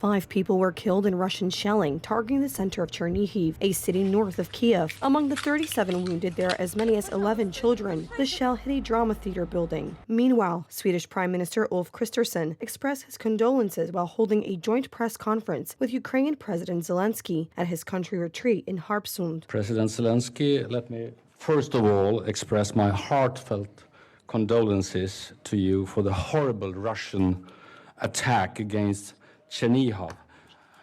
5 people were killed in Russian shelling targeting the center of Chernihiv, a city north of Kiev. Among the 37 wounded, there are as many as 11 children. The shell hit a drama theater building. Meanwhile, Swedish Prime Minister Ulf Kristersson expressed his condolences while holding a joint press conference with Ukrainian President Zelensky at his country retreat in Harpsund. President Zelensky, let me first of all express my heartfelt condolences to you for the horrible Russian attack against Chernihiv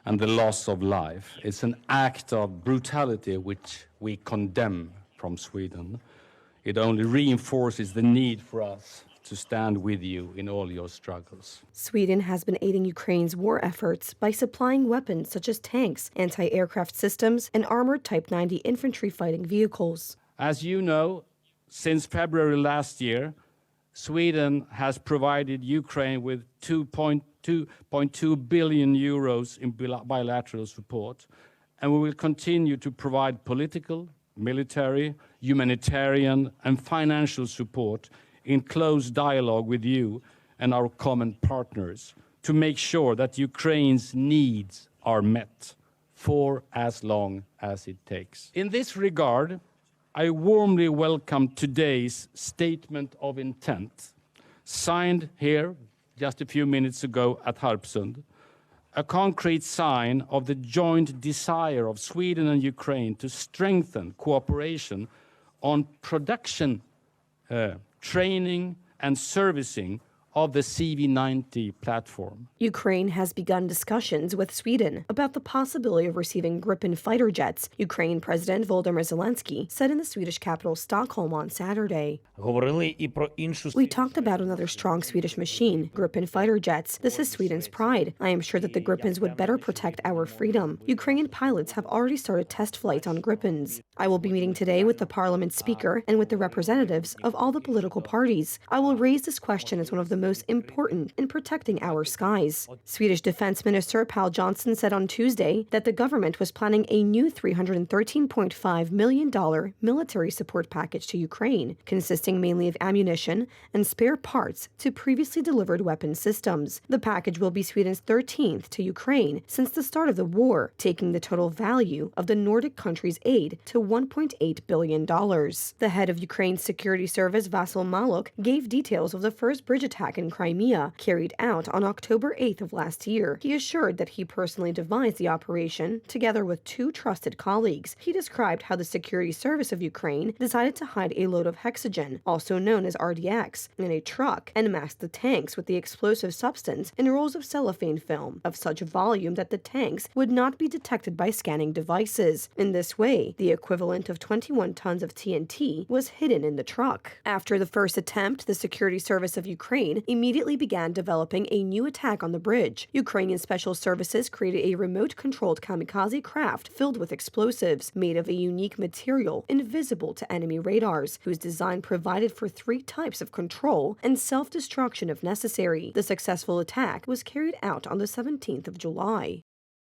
and the loss of life. It's an act of brutality which we condemn from Sweden. It only reinforces the need for us to stand with you in all your struggles. Sweden has been aiding Ukraine's war efforts by supplying weapons such as tanks, anti-aircraft systems, and armored Type 90 infantry fighting vehicles. As you know, since February last year, Sweden has provided Ukraine with 2.2 billion euros in bilateral support, and we will continue to provide political, military, humanitarian, and financial support in close dialogue with you and our common partners to make sure that Ukraine's needs are met for as long as it takes. In this regard, I warmly welcome today's statement of intent, signed here just a few minutes ago at Harpsund, a concrete sign of the joint desire of Sweden and Ukraine to strengthen cooperation on production, training, and servicing of the CV90 platform. Ukraine has begun discussions with Sweden about the possibility of receiving Gripen fighter jets, Ukrainian President Volodymyr Zelensky said in the Swedish capital Stockholm on Saturday. We talked about another strong Swedish machine, Gripen fighter jets. This is Sweden's pride. I am sure that the Gripens would better protect our freedom. Ukrainian pilots have already started test flights on Gripens. I will be meeting today with the parliament speaker and with the representatives of all the political parties. I will raise this question as one of the most important in protecting our skies. Swedish Defense Minister Pål Jonson said on Tuesday that the government was planning a new $313.5 million military support package to Ukraine, consisting mainly of ammunition and spare parts to previously delivered weapon systems. The package will be Sweden's 13th to Ukraine since the start of the war, taking the total value of the Nordic country's aid to $1.8 billion. The head of Ukraine's security service, Vasyl Maluk, gave details of the first bridge attack in Crimea, carried out on October 8th of last year. He assured that he personally devised the operation together with 2 trusted colleagues. He described how the security service of Ukraine decided to hide a load of hexogen, also known as RDX, in a truck and mask the tanks with the explosive substance in rolls of cellophane film of such volume that the tanks would not be detected by scanning devices. In this way, the equivalent of 21 tons of TNT was hidden in the truck. After the first attempt, the security service of Ukraine immediately began developing a new attack on the bridge. Ukrainian special services created a remote-controlled kamikaze craft filled with explosives, made of a unique material invisible to enemy radars, whose design provided for 3 types of control and self-destruction if necessary. The successful attack was carried out on the 17th of July.